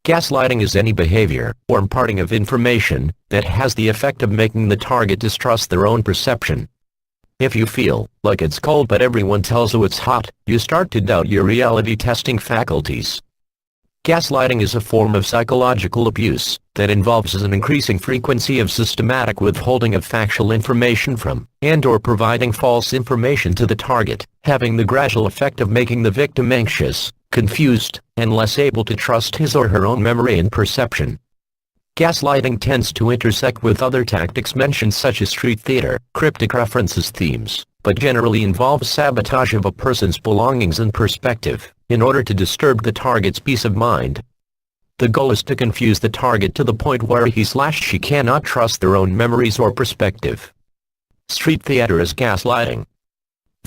Gaslighting is any behavior or imparting of information that has the effect of making the target distrust their own perception. If you feel like it's cold but everyone tells you it's hot, you start to doubt your reality testing faculties. Gaslighting is a form of psychological abuse that involves an increasing frequency of systematic withholding of factual information from, and/or providing false information to the target, having the gradual effect of making the victim anxious, confused, and less able to trust his or her own memory and perception. Gaslighting tends to intersect with other tactics mentioned such as street theater, cryptic references themes, but generally involves sabotage of a person's belongings and perspective, in order to disturb the target's peace of mind. The goal is to confuse the target to the point where he/she cannot trust their own memories or perspective. Street theater is gaslighting.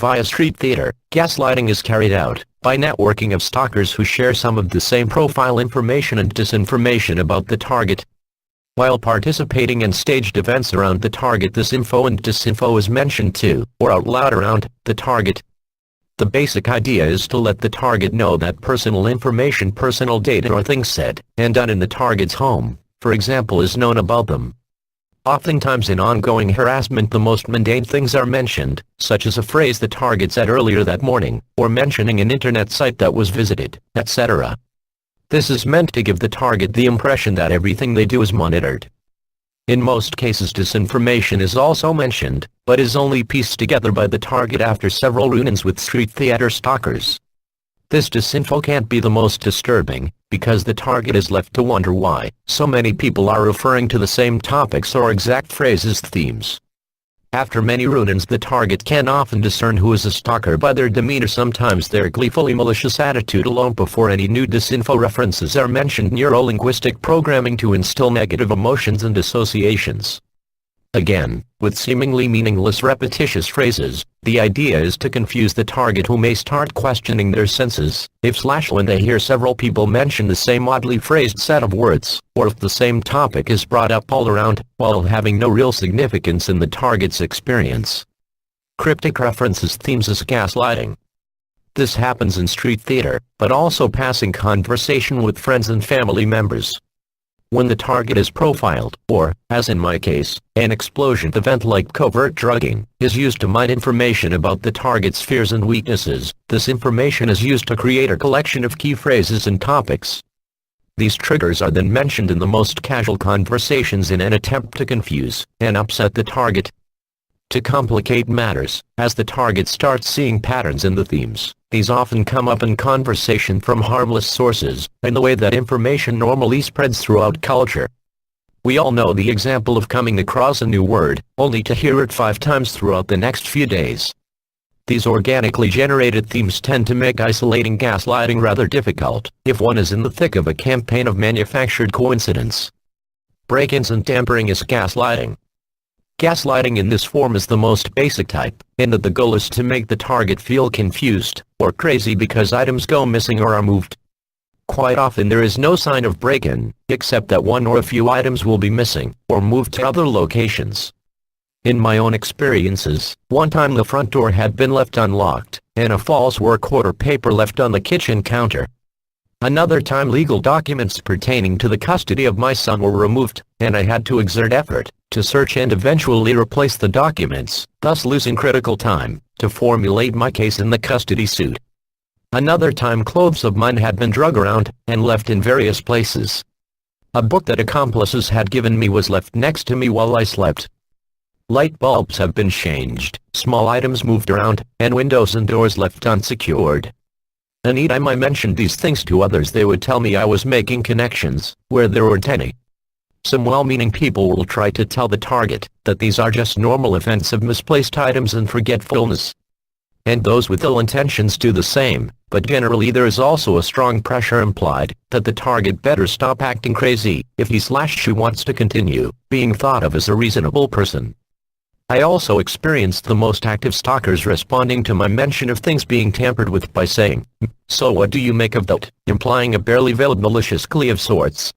Via street theater, gaslighting is carried out by networking of stalkers who share some of the same profile information and disinformation about the target. While participating in staged events around the target, this info and disinfo is mentioned to, or out loud around, the target. The basic idea is to let the target know that personal information, personal data or things said and done in the target's home, for example, is known about them. Oftentimes in ongoing harassment the most mundane things are mentioned, such as a phrase the target said earlier that morning, or mentioning an internet site that was visited, etc. This is meant to give the target the impression that everything they do is monitored. In most cases disinformation is also mentioned, but is only pieced together by the target after several run-ins with street theater stalkers. This disinfo can't be the most disturbing, because the target is left to wonder why so many people are referring to the same topics or exact phrases themes. After many run-ins the target can often discern who is a stalker by their demeanor, sometimes their gleefully malicious attitude alone before any new disinfo references are mentioned. Neuro-linguistic programming to instill negative emotions and associations. Again, with seemingly meaningless repetitious phrases, the idea is to confuse the target, who may start questioning their senses if/when they hear several people mention the same oddly phrased set of words, or if the same topic is brought up all around, while having no real significance in the target's experience. Cryptic references themes is gaslighting. This happens in street theater, but also passing conversation with friends and family members. When the target is profiled, or, as in my case, an explosion event like covert drugging is used to mine information about the target's fears and weaknesses, this information is used to create a collection of key phrases and topics. These triggers are then mentioned in the most casual conversations in an attempt to confuse and upset the target. To complicate matters, as the target starts seeing patterns in the themes, these often come up in conversation from harmless sources, in the way that information normally spreads throughout culture. We all know the example of coming across a new word, only to hear it 5 times throughout the next few days. These organically generated themes tend to make isolating gaslighting rather difficult, if one is in the thick of a campaign of manufactured coincidence. Break-ins and tampering is gaslighting. Gaslighting in this form is the most basic type, in that the goal is to make the target feel confused or crazy because items go missing or are moved. Quite often there is no sign of break-in, except that one or a few items will be missing or moved to other locations. In my own experiences, one time the front door had been left unlocked, and a false work order paper left on the kitchen counter. Another time legal documents pertaining to the custody of my son were removed, and I had to exert effort to search and eventually replace the documents, thus losing critical time to formulate my case in the custody suit. Another time clothes of mine had been drug around and left in various places. A book that accomplices had given me was left next to me while I slept. Light bulbs have been changed, small items moved around, and windows and doors left unsecured. Anytime I mentioned these things to others, they would tell me I was making connections where there weren't any. Some well-meaning people will try to tell the target that these are just normal events of misplaced items and forgetfulness. And those with ill intentions do the same, but generally there is also a strong pressure implied that the target better stop acting crazy if he/she wants to continue being thought of as a reasonable person. I also experienced the most active stalkers responding to my mention of things being tampered with by saying, "So what do you make of that?" implying a barely veiled malicious glee of sorts.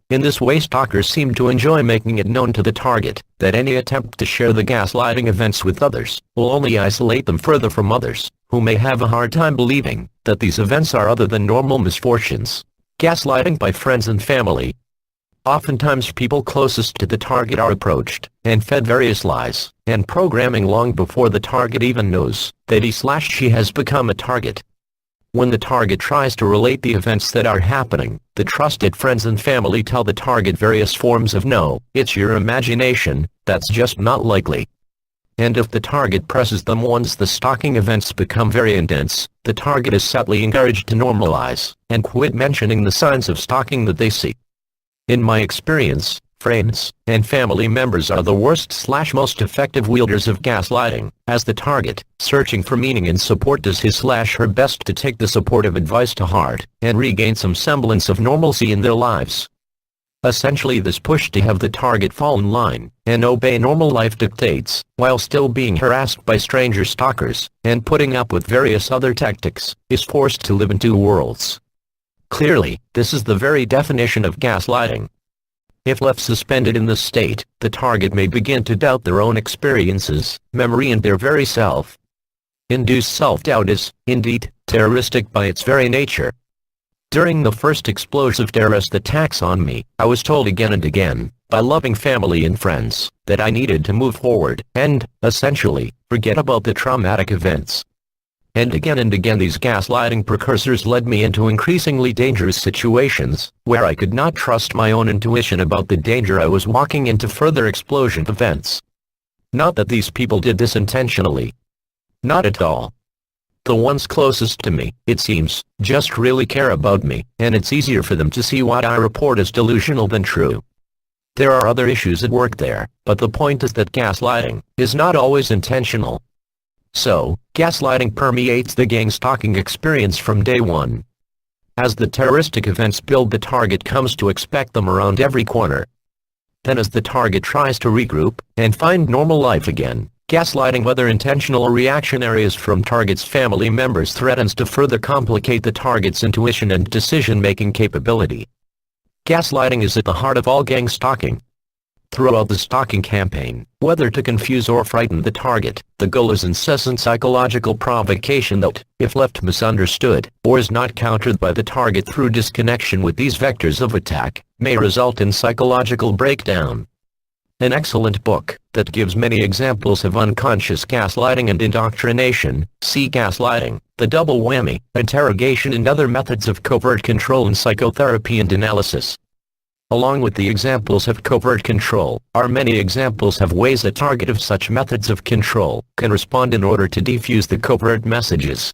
In this way stalkers seem to enjoy making it known to the target that any attempt to share the gaslighting events with others will only isolate them further from others, who may have a hard time believing that these events are other than normal misfortunes. Gaslighting by friends and family. Oftentimes people closest to the target are approached and fed various lies and programming long before the target even knows that he/she has become a target. When the target tries to relate the events that are happening, the trusted friends and family tell the target various forms of "no, it's your imagination, that's just not likely." And if the target presses them once the stalking events become very intense, the target is subtly encouraged to normalize and quit mentioning the signs of stalking that they see. In my experience, friends and family members are the worst/most effective wielders of gaslighting, as the target, searching for meaning and support, does his/her best to take the supportive advice to heart and regain some semblance of normalcy in their lives. Essentially, this push to have the target fall in line and obey normal life dictates, while still being harassed by stranger stalkers and putting up with various other tactics, is forced to live in two worlds. Clearly, this is the very definition of gaslighting. If left suspended in this state, the target may begin to doubt their own experiences, memory, and their very self. Induced self-doubt is, indeed, terroristic by its very nature. During the first explosive terrorist attacks on me, I was told again and again, by loving family and friends, that I needed to move forward and, essentially, forget about the traumatic events. And again these gaslighting precursors led me into increasingly dangerous situations, where I could not trust my own intuition about the danger I was walking into further explosion events. Not that these people did this intentionally. Not at all. The ones closest to me, it seems, just really care about me, and it's easier for them to see what I report as delusional than true. There are other issues at work there, but the point is that gaslighting is not always intentional. So, gaslighting permeates the gang stalking experience from day one. As the terroristic events build, the target comes to expect them around every corner. Then as the target tries to regroup and find normal life again, gaslighting, whether intentional or reactionary, from target's family members threatens to further complicate the target's intuition and decision-making capability. Gaslighting is at the heart of all gang stalking. Throughout the stalking campaign, whether to confuse or frighten the target, the goal is incessant psychological provocation that, if left misunderstood, or is not countered by the target through disconnection with these vectors of attack, may result in psychological breakdown. An excellent book that gives many examples of unconscious gaslighting and indoctrination, see Gaslighting, The Double Whammy, Interrogation and Other Methods of Covert Control in Psychotherapy and Analysis. Along with the examples of covert control, are many examples of ways a target of such methods of control can respond in order to defuse the covert messages.